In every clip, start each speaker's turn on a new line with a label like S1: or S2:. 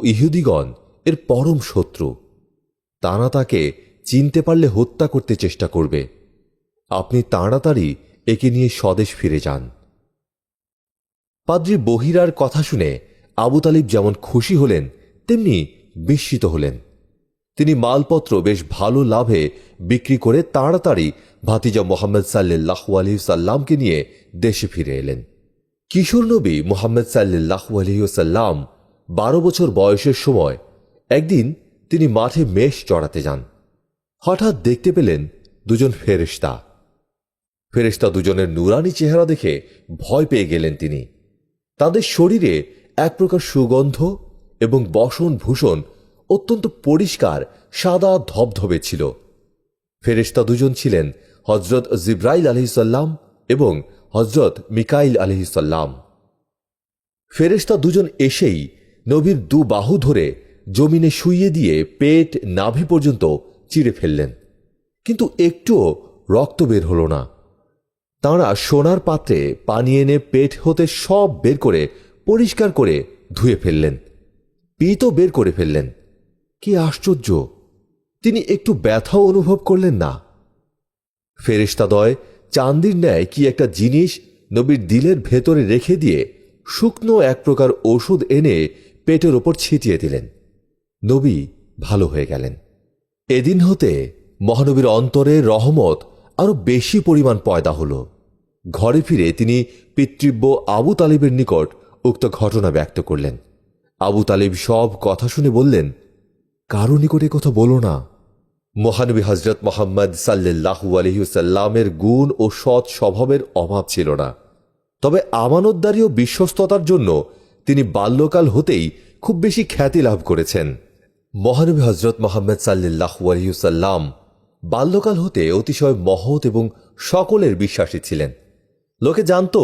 S1: ইহুদিগণ এর পরম শত্রু। তারা তাকে চিনতে পারলে হত্যা করতে চেষ্টা করবে। আপনি তাড়াতাড়ি একে নিয়ে স্বদেশ ফিরে যান। পাদ্রী বহিরার কথা শুনে আবু তালিব যেমন খুশি হলেন তেমনি বিস্মিত হলেন। তিনি মালপত্র বেশ ভালো লাভে বিক্রি করে তাড়াতাড়ি ভাতিজা মোহাম্মদ সাল্লাল্লাহু আলাইহি সাল্লামকে নিয়ে দেশে ফিরে এলেন। কিশোর নবী মোহাম্মদ সাল্লাল্লাহু আলাইহি সাল্লাম 12 বছর বয়সের সময় একদিন তিনি মাঠে মেষ চড়াতে যান। হঠাৎ দেখতে পেলেন দুজন ফেরেশতা। ফেরেশতা দুজনের নুরানি চেহারা দেখে ভয় পেয়ে গেলেন তিনি। তাদের শরীরে এক প্রকার সুগন্ধ এবং বসন ভূষণ অত্যন্ত পরিষ্কার সাদা ধবধবে ছিল। ফেরেশতা দুজন ছিলেন হযরত জিবরাইল আলাইহিস সালাম এবং হযরত মিকাইল আলাইহিস সালাম। ফেরেশতা দুজন এসেই নবীর দু বাহু ধরে জমিনে শুইয়ে দিয়ে পেট নাভি পর্যন্ত চিরে ফেললেন, কিন্তু একটুও রক্ত বের হল না। তাঁরা সোনার পাত্রে পানি এনে পেট হতে সব বের করে পরিষ্কার করে ধুয়ে ফেললেন, পিতও বের করে ফেললেন। কি আশ্চর্য! তিনি একটু ব্যথাও অনুভব করলেন না। ফেরেশতাদ্বয় চান্দির ন্যায় কি একটা জিনিস নবীর দিলের ভেতরে রেখে দিয়ে শুকনো এক প্রকার ওষুধ এনে পেটের ওপর ছিটিয়ে দিলেন। নবী ভালো হয়ে গেলেন। এদিন হতে মহানবীর অন্তরে রহমত আরো বেশি পরিমাণ পয়দা হল। ঘরে ফিরে তিনি পিতৃব্য আবু তালিবের নিকট উক্ত ঘটনা ব্যক্ত করলেন। আবু তালিব সব কথা শুনে বললেন, কারো নিকটে কথা বলো না। মহানবী হযরত মুহাম্মদ সাল্লাল্লাহু আলাইহি ওয়াসাল্লামের গুণ ও সৎ স্বভাবের অভাব ছিল না, তবে আমানতদারী ও বিশ্বস্ততার জন্য তিনি বাল্যকাল হতেই খুব বেশি খ্যাতি লাভ করেছেন। মহানবী হযরত মুহাম্মদ সাল্লাল্লাহু আলাইহি ওয়াসাল্লাম বাল্যকাল হতে অতিশয় মহৎ এবং সকলের বিশ্বাসী ছিলেন। লোকে জানত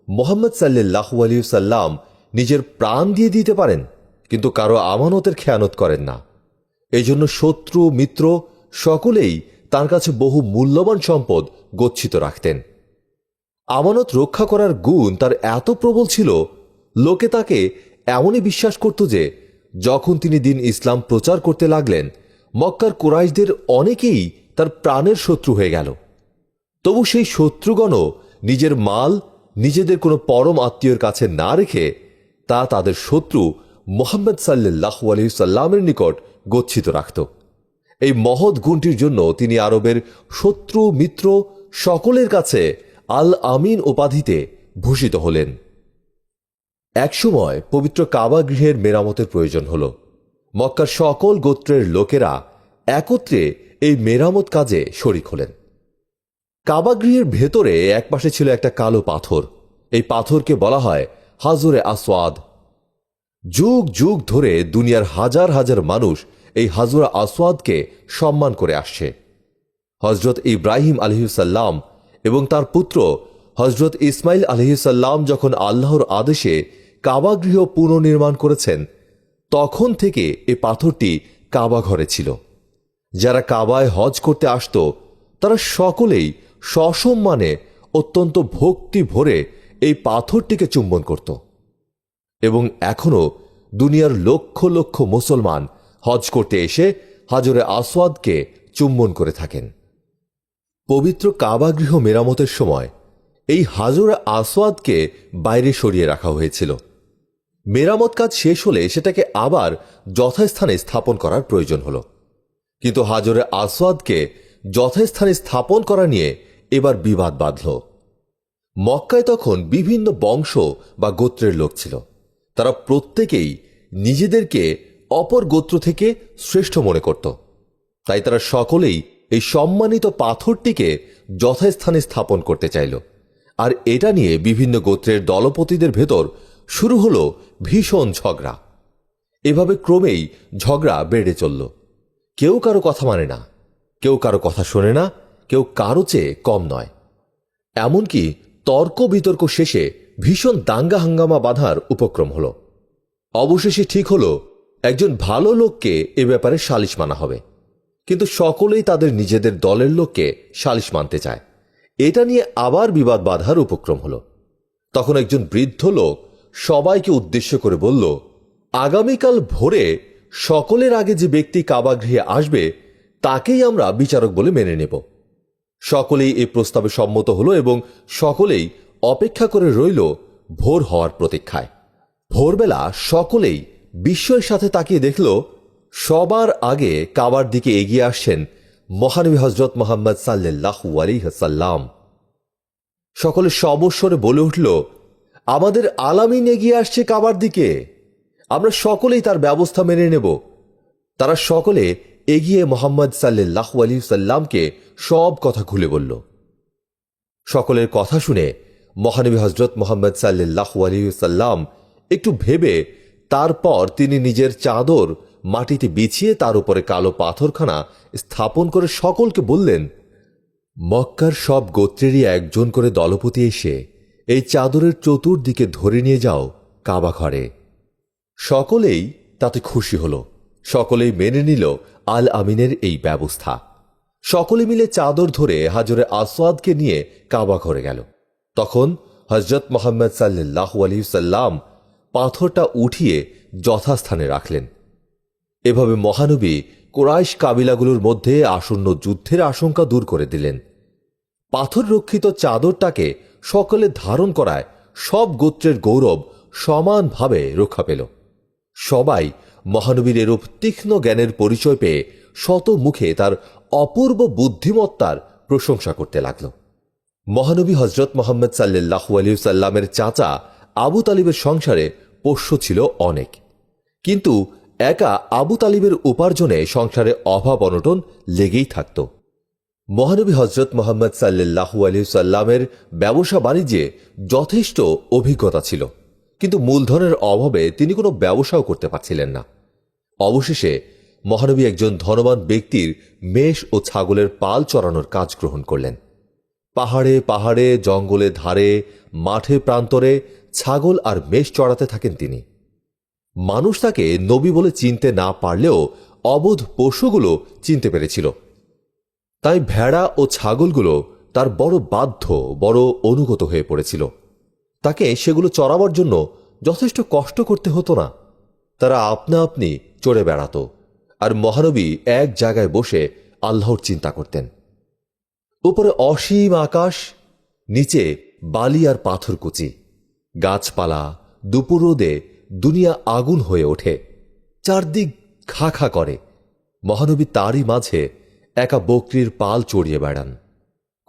S1: মুহাম্মদ সাল্লাল্লাহু আলাইহি ওয়াসাল্লাম নিজের প্রাণ দিয়ে দিতে পারেন, কিন্তু কারো আমানতের খেয়ানত করেন না। এই জন্য শত্রু মিত্র সকলেই তার কাছে বহু মূল্যবান সম্পদ গচ্ছিত রাখতেন। আমানত রক্ষা করার গুণ তার এত প্রবল ছিল, লোকে তাকে এমনই বিশ্বাস করত যে যখন তিনি দিন ইসলাম প্রচার করতে লাগলেন, মক্কার কুরাইশদের অনেকেই তার প্রাণের শত্রু হয়ে গেল। তবু সেই শত্রুগণও নিজের মাল নিজেদের কোনো পরম আত্মীয়ের কাছে না রেখে তা তাদের শত্রু মুহাম্মদ সাল্লাল্লাহু আলাইহি সাল্লামের নিকট গচ্ছিত রাখত। এই মহৎ গুণটির জন্য তিনি আরবের শত্রু মিত্র সকলের কাছে আল আমিন উপাধিতে ভূষিত হলেন। একসময় পবিত্র কাবা গৃহের মেরামতের প্রয়োজন হল। মক্কার সকল গোত্রের লোকেরা একত্রে এই মেরামত কাজে শরিক হলেন। কাবা গৃহের ভেতরে একপাশে ছিল একটা কালো পাথর। এই পাথরকে বলা হয় হাজরে আসওয়াদ। যুগ যুগ ধরে দুনিয়ার হাজার হাজার মানুষ এই হাজরে আসওয়াদকে সম্মান করে আসছে। হযরত ইব্রাহিম আলাইহিস সালাম এবং তার পুত্র হযরত ইসমাইল আলাইহিস সালাম যখন আল্লাহর আদেশে কাবা গৃহ পুনর্নির্মাণ করেছেন, তখন থেকে এই পাথরটি কাবা ঘরে ছিল। যারা কাবায় হজ করতে আসত তারা সকলেই সসম্মানে অত্যন্ত ভক্তি ভরে এই পাথরটিকে চুম্বন করত, এবং এখনো দুনিয়ার লক্ষ লক্ষ মুসলমান হজ করতে এসে হাজরে আসওয়াদকে চুম্বন করে থাকেন। পবিত্র কাবা গৃহ মেরামতের সময় এই হাজরে আসওয়াদকে বাইরে সরিয়ে রাখা হয়েছিল। মেরামত কাজ শেষ হলে সেটাকে আবার যথাস্থানে স্থাপন করার প্রয়োজন হল, কিন্তু হাজরে আসওয়াদকে যথাস্থানে স্থাপন করা নিয়ে এবার বিবাদ বাধল। মক্কায় তখন বিভিন্ন বংশ বা গোত্রের লোক ছিল। তারা প্রত্যেকেই নিজেদেরকে অপর গোত্র থেকে শ্রেষ্ঠ মনে করত। তাই তারা সকলেই এই সম্মানিত পাথরটিকে যথাস্থানে স্থাপন করতে চাইল। আর এটা নিয়ে বিভিন্ন গোত্রের দলপতিদের ভেতর শুরু হল ভীষণ ঝগড়া। এভাবে ক্রমেই ঝগড়া বেড়ে চলল। কেউ কারো কথা মানে না, কেউ কারো কথা শোনে না, কেউ কারো চেয়ে কম নয়। এমনকি তর্ক বিতর্ক শেষে ভীষণ দাঙ্গা হাঙ্গামা বাঁধার উপক্রম হল। অবশেষে ঠিক হল একজন ভালো লোককে এ ব্যাপারে সালিশ মানা হবে, কিন্তু সকলেই তাদের নিজেদের দলের লোককে সালিশ মানতে চায়। এটা নিয়ে আবার বিবাদ বাঁধার উপক্রম হল। তখন একজন বৃদ্ধ লোক সবাইকে উদ্দেশ্য করে বলল, আগামীকাল ভোরে সকলের আগে যে ব্যক্তি কাবাগৃহে আসবে তাকেই আমরা বিচারক বলে মেনে নেব। সকলেই এই প্রস্তাবে সম্মত হল এবং সকলেই অপেক্ষা করে রইল ভোর হওয়ার প্রতীক্ষায়। ভোরবেলা সকলেই বিস্ময়ের সাথে তাকিয়ে দেখল সবার আগে কাবার দিকে এগিয়ে আসছেন মহানবী হযরত মুহাম্মদ সাল্লাল্লাহু আলাইহি ওয়াসাল্লাম। সকলে সবস্বরে বলে উঠল, আমাদের আলামিন এগিয়ে আসছে কাবার দিকে, আমরা সকলেই তার ব্যবস্থা মেনে নেব। তারা সকলে এগিয়ে মুহাম্মদ সাল্লাল্লাহু আলাইহি ওয়াসাল্লামকে সব কথা খুলে বলল। সকলের কথা শুনে মহানবী হযরত মুহাম্মদ সাল্লাল্লাহু আলাইহি ওয়াসাল্লাম একটু ভেবে তারপর তিনি নিজের চাদর মাটিতে বিছিয়ে তার উপরে কালো পাথরখানা স্থাপন করে সকলকে বললেন, মক্কার সব গোত্রেরই একজন করে দলপতি এসে এই চাদরের চতুর্দিকে ধরে নিয়ে যাও কাবা ঘরে। সকলেই তাতে খুশি হল। সকলেই মেনে নিল আল আমিনের এই ব্যবস্থা। সকলে মিলে চাদর ধরে হাজরে আসওয়াদকে নিয়ে কাবা ঘরে গেল। তখন হযরত মুহাম্মদ সাল্লাল্লাহু আলাইহি ওয়াসাল্লাম পাথরটা উঠিয়ে যথাস্থানে রাখলেন। এভাবে মহানবী কুরাইশ কাবিলাগুলোর মধ্যে আসন্ন যুদ্ধের আশঙ্কা দূর করে দিলেন। পাথর রক্ষিত চাদরটাকে সকলে ধারণ করায় সব গোত্রের গৌরব সমানভাবে রক্ষা পেল। সবাই মহানবীর এরূপ তীক্ষ্ণ জ্ঞানের পরিচয় পেয়ে শত মুখে তার অপূর্ব বুদ্ধিমত্তার প্রশংসা করতে লাগল। মহানবী হযরত মুহাম্মদ সাল্লাল্লাহু আলাইহি ওয়াসাল্লামের চাচা আবু তালিবের সংসারে পোষ্য ছিল অনেক, কিন্তু একা আবু তালিবের উপার্জনে সংসারে অভাব অনটন লেগেই থাকত। মহানবী হযরত মুহাম্মদ সাল্লাল্লাহু আলাইহি ওয়াসাল্লামের ব্যবসা বাণিজ্যে যথেষ্ট অভিজ্ঞতা ছিল, কিন্তু মূলধনের অভাবে তিনি কোনো ব্যবসাও করতে পারছিলেন না। অবশেষে মহানবী একজন ধনবান ব্যক্তির মেষ ও ছাগলের পাল চড়ানোর কাজ গ্রহণ করলেন। পাহাড়ে পাহাড়ে, জঙ্গলে ধারে, মাঠে প্রান্তরে ছাগল আর মেষ চড়াতে থাকেন তিনি। মানুষ তাকে নবী বলে চিনতে না পারলেও অবোধ পশুগুলো চিনতে পেরেছিল। তাই ভেড়া ও ছাগলগুলো তার বড় বাধ্য, বড় অনুগত হয়ে পড়েছিল। তাকে সেগুলো চড়াবার জন্য যথেষ্ট কষ্ট করতে হতো না। তারা আপনা আপনি চড়ে বেড়াত, আর মহানবী এক জায়গায় বসে আল্লাহর চিন্তা করতেন। উপরে অসীম আকাশ, নিচে বালি আর পাথরকুচি, গাছপালা, দুপুর রোদে দুনিয়া আগুন হয়ে ওঠে, চারদিক খা খা করে। মহানবী তারই মাঝে একা বকরির পাল চড়িয়ে বেড়ান,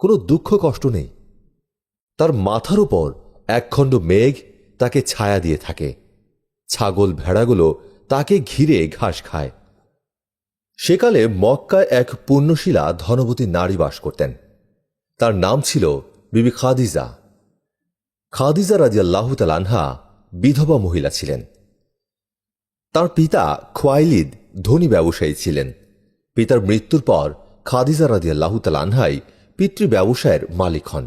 S1: কোনো দুঃখ কষ্ট নেই। তার মাথার উপর একখণ্ড মেঘ তাকে ছায়া দিয়ে থাকে। ছাগল ভেড়াগুলো তাকে ঘিরে ঘাস খায়। সেকালে মক্কায় এক পুণ্যশীলা ধনবতী নারী বাস করতেন। তার নাম ছিল বিবি খাদিজা। খাদিজা রাদিয়াল্লাহু তাআলা আনহা বিধবা মহিলা ছিলেন। তার পিতা খুয়াইলিদ ধনী ব্যবসায়ী ছিলেন। পিতার মৃত্যুর পর খাদিজা রাদিয়াল্লাহু তাআলা আনহাই পিতৃ ব্যবসায়ের মালিক হন।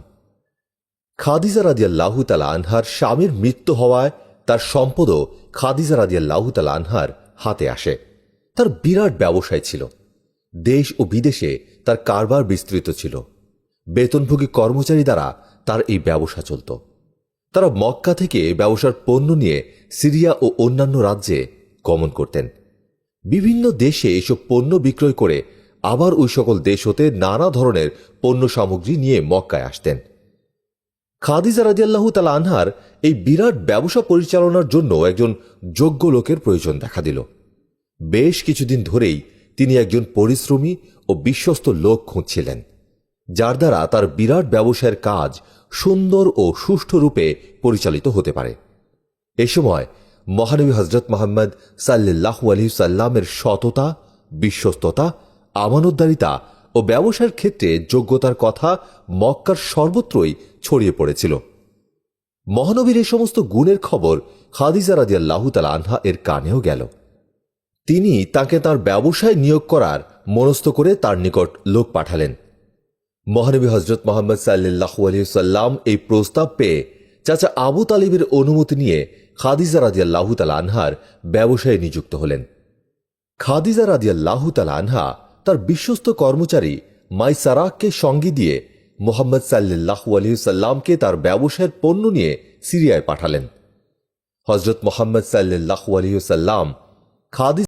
S1: খাদিজা রাদিয়াল্লাহু তাআলা আনহার স্বামীর মৃত্যু হওয়ায় তার সম্পদও খাদিজা রাদিয়াল্লাহু তাআলা আনহার হাতে আসে। তার বিরাট ব্যবসায় ছিল। দেশ ও বিদেশে তার কারবার বিস্তৃত ছিল। বেতনভোগী কর্মচারী দ্বারা তার এই ব্যবসা চলত। তারা মক্কা থেকে ব্যবসার পণ্য নিয়ে সিরিয়া ও অন্যান্য রাজ্যে গমন করতেন। বিভিন্ন দেশে এসব পণ্য বিক্রয় করে আবার ওই সকল দেশ হতে নানা ধরনের পণ্য সামগ্রী নিয়ে মক্কায় আসতেন। খাদিজা রাদিয়াল্লাহু তাআলা আনহার এই বিরাট ব্যবসা পরিচালনার জন্য একজন যোগ্য লোকের প্রয়োজন দেখা দিল। বেশ কিছুদিন ধরেই তিনি একজন পরিশ্রমী ও বিশ্বস্ত লোক খুঁজছিলেন, যার দ্বারা তার বিরাট ব্যবসায়ের কাজ সুন্দর ও সুষ্ঠু রূপে পরিচালিত হতে পারে। এ সময় মহানবী হযরত মুহাম্মদ সাল্লাল্লাহু আলাইহি ওয়াসাল্লামের সততা, বিশ্বস্ততা, আমানতদারিতা ও ব্যবসার ক্ষেত্রে যোগ্যতার কথা মক্কার সর্বত্রই ছড়িয়ে পড়েছিল। মহানবীর এই সমস্ত গুণের খবর খাদিজা রাদিয়াল্লাহু তাআলা আনহা এর কানেও গেল। তিনি তাকে তার ব্যবসায় নিয়োগ করার মনস্থ করে তার নিকট লোক পাঠালেন। মহানবী হযরত মুহাম্মদ সাল্লাল্লাহু আলাইহি ওয়াসাল্লাম এই প্রস্তাব পেয়ে চাচা আবু তালিবের অনুমতি নিয়ে খাদিজা রাদিয়াল্লাহু তাআলা আনহার ব্যবসায়ে নিযুক্ত হলেন। খাদিজা রাদিয়াল্লাহু তাআলা আনহা তার বিশ্বস্ত কর্মচারী মাইসারাককে সঙ্গে দিয়ে মুহাম্মদ সাল্লাল্লাহু আলাইহি ওয়াসাল্লামকে তার ব্যবসায়ের পণ্য নিয়ে সিরিয়ায় পাঠালেন। হজরত মোহাম্মদ সাল্লাল্লাহু আলাইহি ওয়াসাল্লাম খাদিজা